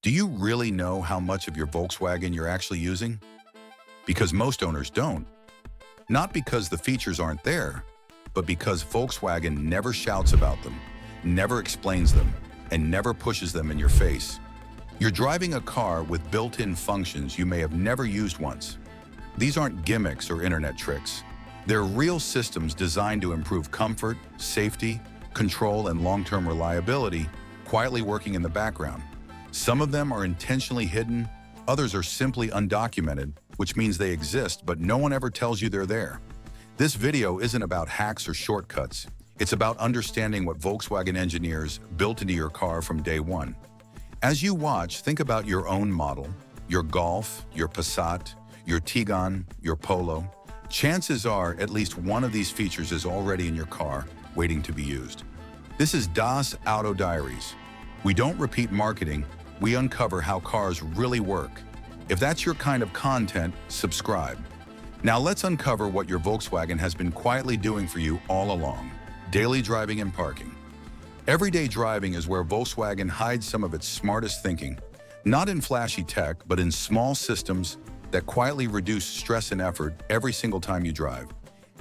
Do you really know how much of your Volkswagen you're actually using? Because most owners don't. Not because the features aren't there, but because Volkswagen never shouts about them, never explains them, and never pushes them in your face. You're driving a car with built-in functions you may have never used once. These aren't gimmicks or internet tricks. They're real systems designed to improve comfort, safety, control, and long-term reliability, quietly working in the background. Some of them are intentionally hidden, others are simply undocumented, which means they exist, but no one ever tells you they're there. This video isn't about hacks or shortcuts. It's about understanding what Volkswagen engineers built into your car from day one. As you watch, think about your own model, your Golf, your Passat, your Tiguan, your Polo. Chances are at least one of these features is already in your car, waiting to be used. This is Das Auto Diaries. We don't repeat marketing, we uncover how cars really work. If that's your kind of content, subscribe. Now let's uncover what your Volkswagen has been quietly doing for you all along. Daily driving and parking. Everyday driving is where Volkswagen hides some of its smartest thinking, not in flashy tech, but in small systems that quietly reduce stress and effort every single time you drive.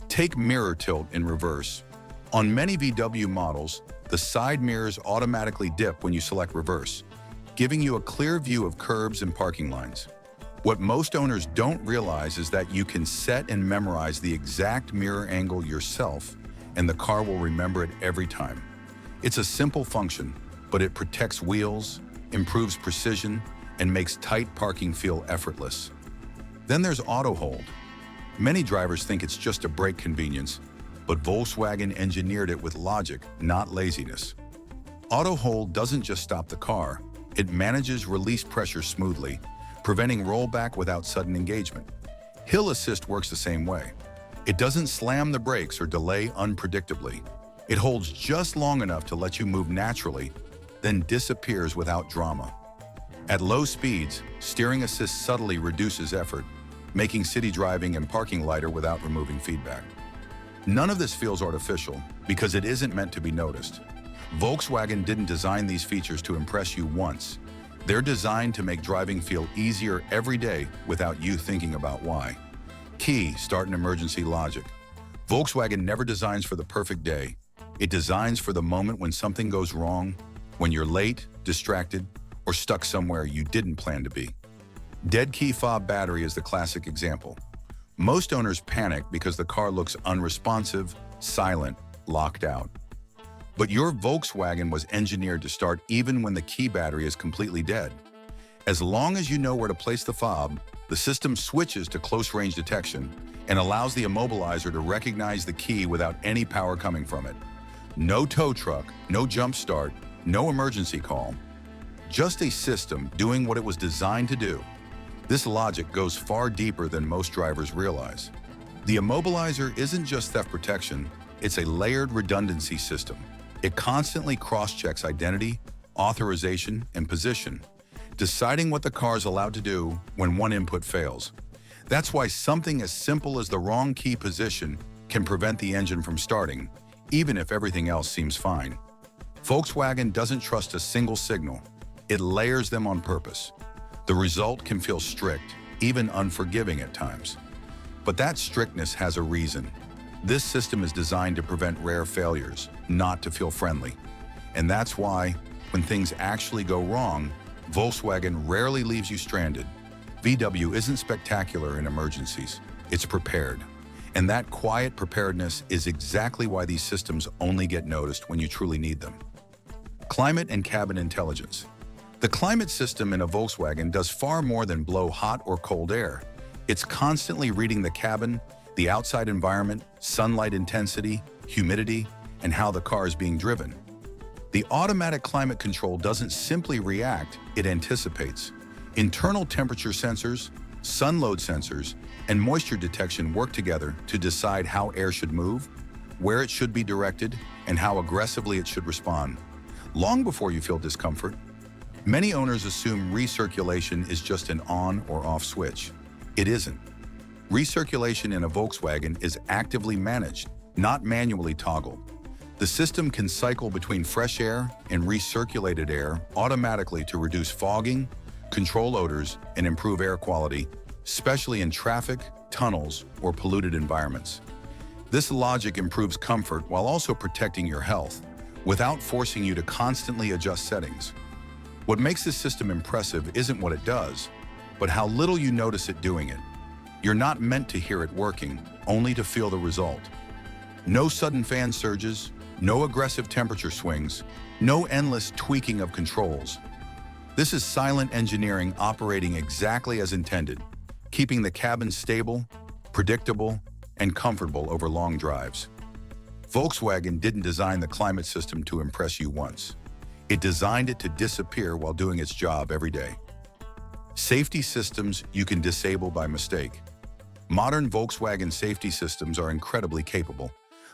Take mirror tilt in reverse. On many VW models, the side mirrors automatically dip when you select reverse, giving you a clear view of curbs and parking lines. What most owners don't realize is that you can set and memorize the exact mirror angle yourself, and the car will remember it every time. It's a simple function, but it protects wheels, improves precision, and makes tight parking feel effortless. Then there's auto hold. Many drivers think it's just a brake convenience, but Volkswagen engineered it with logic, not laziness. Auto hold doesn't just stop the car, it manages release pressure smoothly, preventing rollback without sudden engagement. Hill assist works the same way. It doesn't slam the brakes or delay unpredictably. It holds just long enough to let you move naturally, then disappears without drama. At low speeds, steering assist subtly reduces effort, making city driving and parking lighter without removing feedback. None of this feels artificial because it isn't meant to be noticed. Volkswagen didn't design these features to impress you once. They're designed to make driving feel easier every day without you thinking about why. Key, start an emergency logic. Volkswagen never designs for the perfect day. It designs for the moment when something goes wrong, when you're late, distracted, or stuck somewhere you didn't plan to be. Dead key fob battery is the classic example. Most owners panic because the car looks unresponsive, silent, locked out. But your Volkswagen was engineered to start even when the key battery is completely dead. As long as you know where to place the fob, the system switches to close-range detection and allows the immobilizer to recognize the key without any power coming from it. No tow truck, no jump start, no emergency call. Just a system doing what it was designed to do. This logic goes far deeper than most drivers realize. The immobilizer isn't just theft protection, it's a layered redundancy system. It constantly cross-checks identity, authorization, and position, deciding what the car is allowed to do when one input fails. That's why something as simple as the wrong key position can prevent the engine from starting, even if everything else seems fine. Volkswagen doesn't trust a single signal. It layers them on purpose. The result can feel strict, even unforgiving at times. But that strictness has a reason. This system is designed to prevent rare failures, not to feel friendly. And that's why, when things actually go wrong, Volkswagen rarely leaves you stranded. VW isn't spectacular in emergencies, it's prepared. And that quiet preparedness is exactly why these systems only get noticed when you truly need them. Climate and cabin intelligence. The climate system in a Volkswagen does far more than blow hot or cold air. It's constantly reading the cabin, the outside environment, sunlight intensity, humidity, and how the car is being driven. The automatic climate control doesn't simply react, it anticipates. Internal temperature sensors, sun load sensors, and moisture detection work together to decide how air should move, where it should be directed, and how aggressively it should respond, long before you feel discomfort. Many owners assume recirculation is just an on or off switch. It isn't. Recirculation in a Volkswagen is actively managed, not manually toggled. The system can cycle between fresh air and recirculated air automatically to reduce fogging, control odors, and improve air quality, especially in traffic, tunnels, or polluted environments. This logic improves comfort while also protecting your health, without forcing you to constantly adjust settings. What makes this system impressive isn't what it does, but how little you notice it doing it. You're not meant to hear it working, only to feel the result. No sudden fan surges, no aggressive temperature swings, no endless tweaking of controls. This is silent engineering operating exactly as intended, keeping the cabin stable, predictable, and comfortable over long drives. Volkswagen didn't design the climate system to impress you once. It designed it to disappear while doing its job every day. Safety systems you can disable by mistake. Modern Volkswagen safety systems are incredibly capable,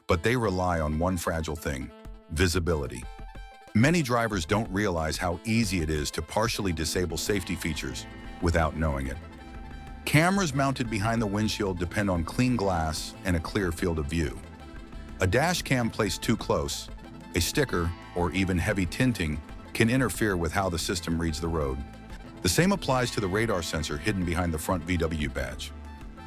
but they rely on one fragile thing: visibility. Many drivers don't realize how easy it is to partially disable safety features without knowing it. Cameras mounted behind the windshield depend on clean glass and a clear field of view. A dash cam placed too close, a sticker, or even heavy tinting can interfere with how the system reads the road. The same applies to the radar sensor hidden behind the front VW badge.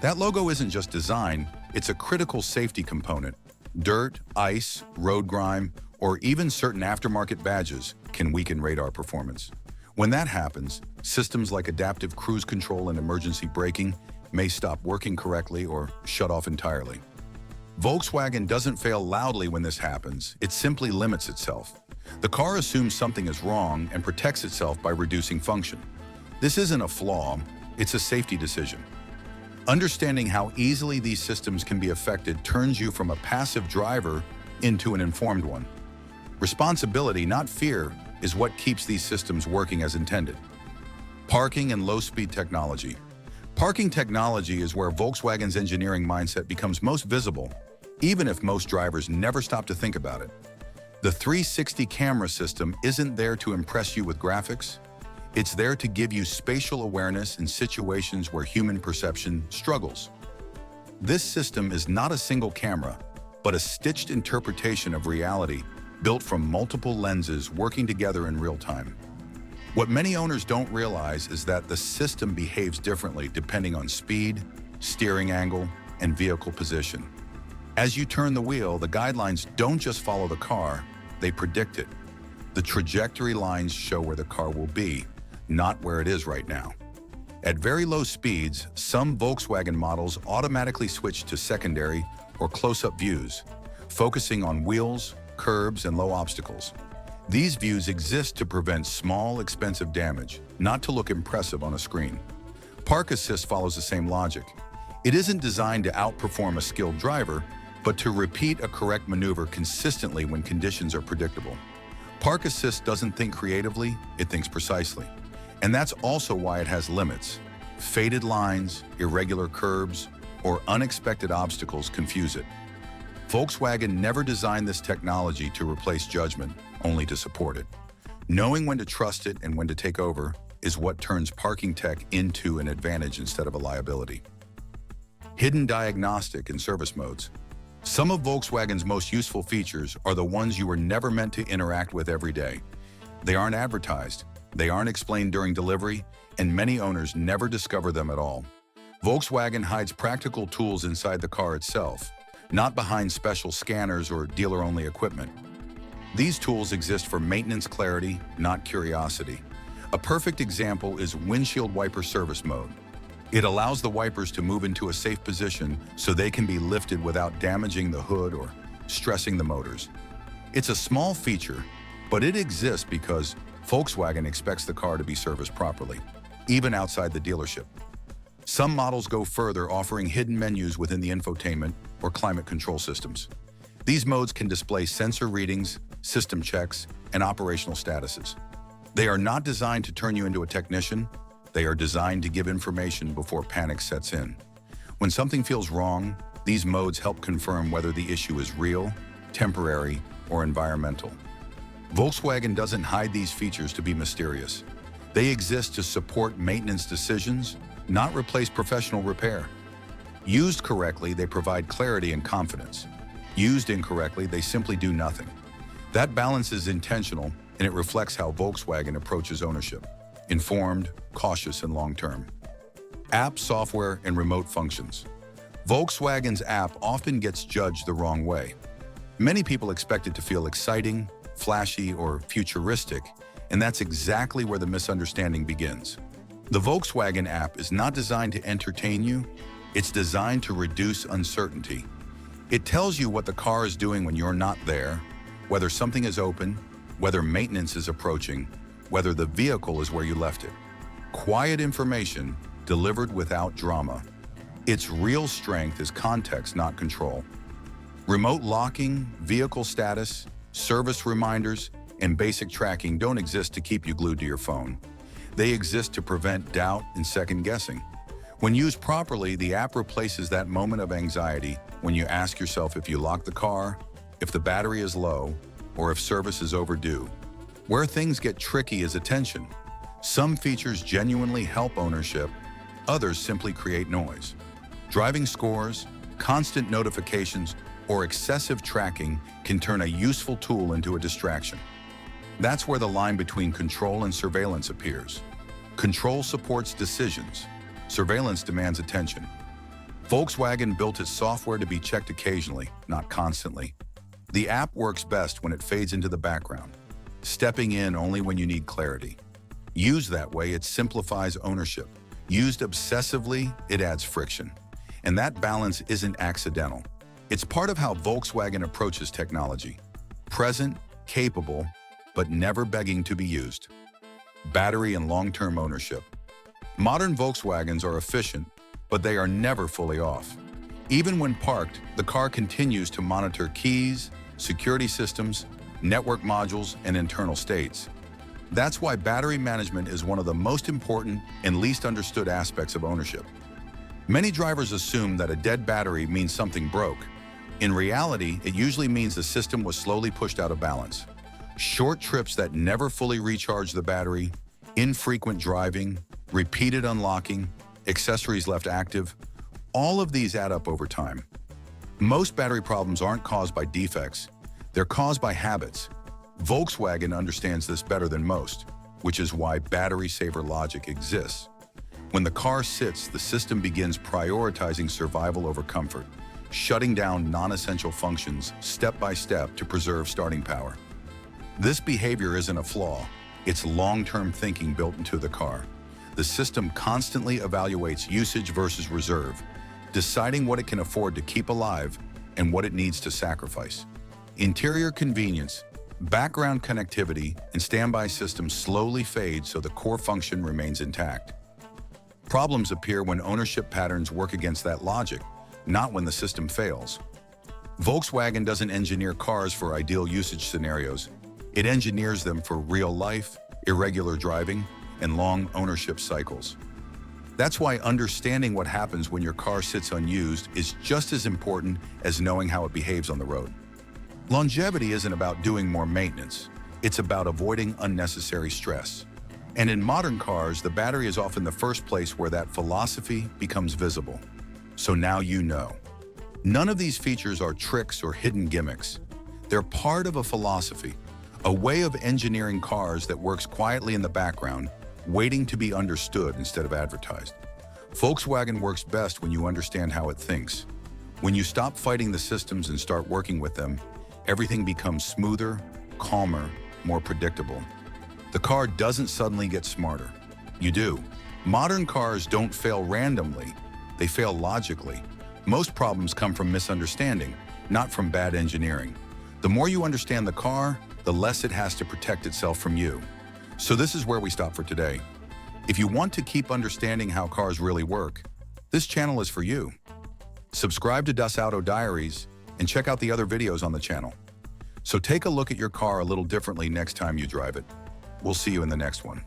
That logo isn't just design, it's a critical safety component. Dirt, ice, road grime, or even certain aftermarket badges can weaken radar performance. When that happens, systems like adaptive cruise control and emergency braking may stop working correctly or shut off entirely. Volkswagen doesn't fail loudly when this happens, it simply limits itself. The car assumes something is wrong and protects itself by reducing function. This isn't a flaw, it's a safety decision. Understanding how easily these systems can be affected turns you from a passive driver into an informed one. Responsibility, not fear, is what keeps these systems working as intended. Parking and low-speed technology. Parking technology is where Volkswagen's engineering mindset becomes most visible, even if most drivers never stop to think about it. The 360 camera system isn't there to impress you with graphics. It's there to give you spatial awareness in situations where human perception struggles. This system is not a single camera, but a stitched interpretation of reality built from multiple lenses working together in real time. What many owners don't realize is that the system behaves differently depending on speed, steering angle, and vehicle position. As you turn the wheel, the guidelines don't just follow the car, they predict it. The trajectory lines show where the car will be, not where it is right now. At very low speeds, some Volkswagen models automatically switch to secondary or close-up views, focusing on wheels, curbs, and low obstacles. These views exist to prevent small, expensive damage, not to look impressive on a screen. Park Assist follows the same logic. It isn't designed to outperform a skilled driver, but to repeat a correct maneuver consistently when conditions are predictable. Park Assist doesn't think creatively, it thinks precisely. And that's also why it has limits. Faded lines, irregular curbs, or unexpected obstacles confuse it. Volkswagen never designed this technology to replace judgment, only to support it. Knowing when to trust it and when to take over is what turns parking tech into an advantage instead of a liability. Hidden diagnostic and service modes. Some of Volkswagen's most useful features are the ones you were never meant to interact with every day. They aren't advertised, they aren't explained during delivery, and many owners never discover them at all. Volkswagen hides practical tools inside the car itself, not behind special scanners or dealer-only equipment. These tools exist for maintenance clarity, not curiosity. A perfect example is windshield wiper service mode. It allows the wipers to move into a safe position so they can be lifted without damaging the hood or stressing the motors. It's a small feature, but it exists because Volkswagen expects the car to be serviced properly, even outside the dealership. Some models go further, offering hidden menus within the infotainment or climate control systems. These modes can display sensor readings, system checks, and operational statuses. They are not designed to turn you into a technician. They are designed to give information before panic sets in. When something feels wrong, these modes help confirm whether the issue is real, temporary, or environmental. Volkswagen doesn't hide these features to be mysterious. They exist to support maintenance decisions, not replace professional repair. Used correctly, they provide clarity and confidence. Used incorrectly, they simply do nothing. That balance is intentional, and it reflects how Volkswagen approaches ownership: informed, cautious, and long-term. App, software, and remote functions. Volkswagen's app often gets judged the wrong way. Many people expect it to feel exciting, flashy, or futuristic, and that's exactly where the misunderstanding begins. The Volkswagen app is not designed to entertain you, it's designed to reduce uncertainty. It tells you what the car is doing when you're not there, whether something is open, whether maintenance is approaching, whether the vehicle is where you left it. Quiet information delivered without drama. Its real strength is context, not control. Remote locking, vehicle status, service reminders, and basic tracking don't exist to keep you glued to your phone. They exist to prevent doubt and second-guessing. When used properly, the app replaces that moment of anxiety when you ask yourself if you locked the car, if the battery is low, or if service is overdue. Where things get tricky is attention. Some features genuinely help ownership, others simply create noise. Driving scores, constant notifications, or excessive tracking can turn a useful tool into a distraction. That's where the line between control and surveillance appears. Control supports decisions. Surveillance demands attention. Volkswagen built its software to be checked occasionally, not constantly. The app works best when it fades into the background, stepping in only when you need clarity. Used that way, it simplifies ownership. Used obsessively, it adds friction. And that balance isn't accidental. It's part of how Volkswagen approaches technology. Present, capable, but never begging to be used. Battery and long-term ownership. Modern Volkswagens are efficient, but they are never fully off. Even when parked, the car continues to monitor keys, security systems, network modules, and internal states. That's why battery management is one of the most important and least understood aspects of ownership. Many drivers assume that a dead battery means something broke. In reality, it usually means the system was slowly pushed out of balance. Short trips that never fully recharge the battery, infrequent driving, repeated unlocking, accessories left active, all of these add up over time. Most battery problems aren't caused by defects, they're caused by habits. Volkswagen understands this better than most, which is why battery saver logic exists. When the car sits, the system begins prioritizing survival over comfort, shutting down non-essential functions step by step to preserve starting power. This behavior isn't a flaw, it's long-term thinking built into the car. The system constantly evaluates usage versus reserve, deciding what it can afford to keep alive and what it needs to sacrifice. Interior convenience, background connectivity, and standby systems slowly fade so the core function remains intact. Problems appear when ownership patterns work against that logic, not when the system fails. Volkswagen doesn't engineer cars for ideal usage scenarios. It engineers them for real life, irregular driving, and long ownership cycles. That's why understanding what happens when your car sits unused is just as important as knowing how it behaves on the road. Longevity isn't about doing more maintenance. It's about avoiding unnecessary stress. And in modern cars, the battery is often the first place where that philosophy becomes visible. So now you know. None of these features are tricks or hidden gimmicks. They're part of a philosophy, a way of engineering cars that works quietly in the background, waiting to be understood instead of advertised. Volkswagen works best when you understand how it thinks. When you stop fighting the systems and start working with them, everything becomes smoother, calmer, more predictable. The car doesn't suddenly get smarter. You do. Modern cars don't fail randomly, they fail logically. Most problems come from misunderstanding, not from bad engineering. The more you understand the car, the less it has to protect itself from you. So this is where we stop for today. If you want to keep understanding how cars really work, this channel is for you. Subscribe to Das Auto Diaries and check out the other videos on the channel. So take a look at your car a little differently next time you drive it. We'll see you in the next one.